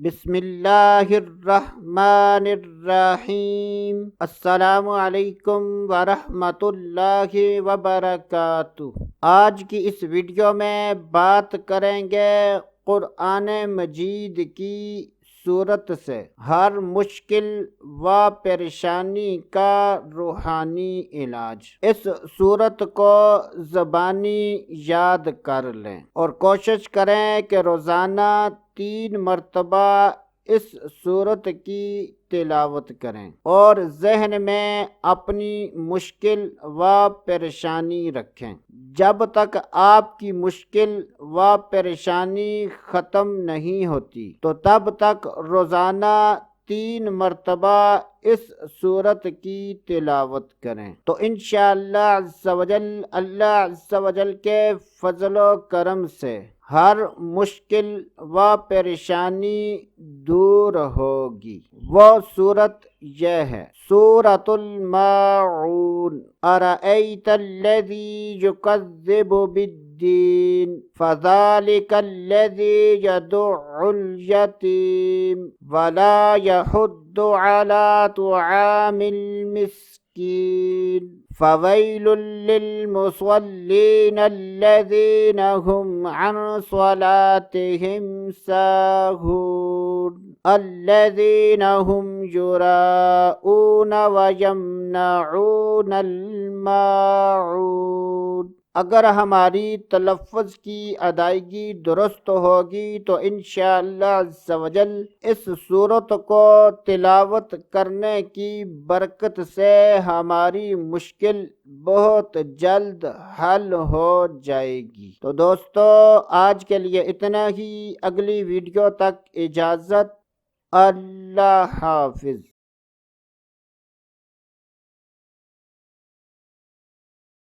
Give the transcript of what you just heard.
بسم اللہ الرحمن الرحیم۔ السلام علیکم ورحمۃ اللہ وبرکاتہ۔ آج کی اس ویڈیو میں بات کریں گے قرآن مجید کی صورت سے ہر مشکل و پریشانی کا روحانی علاج۔ اس صورت کو زبانی یاد کر لیں اور کوشش کریں کہ روزانہ 3 مرتبہ اس صورت کی تلاوت کریں اور ذہن میں اپنی مشکل و پریشانی رکھیں۔ جب تک آپ کی مشکل و پریشانی ختم نہیں ہوتی تو تب تک روزانہ 3 مرتبہ اس صورت کی تلاوت کریں تو انشاءاللہ عز و جل اللہ عز و جل کے فضل و کرم سے ہر مشکل و پریشانی دور ہوگی۔ وہ صورت یہ ہے سورۃ الماعون۔ ارأیت الذی یکذب بالدین فذلک الذی یدع الیتیم ولا یحض علی طعام المسکین فویل للمصلین الذین هم عن صلاتهم ساہون الذین هم یراؤون ویمنعون الماعون۔ اگر ہماری تلفظ کی ادائیگی درست ہوگی تو انشاءاللہ عز و جل اس صورت کو تلاوت کرنے کی برکت سے ہماری مشکل بہت جلد حل ہو جائے گی۔ تو دوستو آج کے لیے اتنا ہی، اگلی ویڈیو تک اجازت، اللہ حافظ۔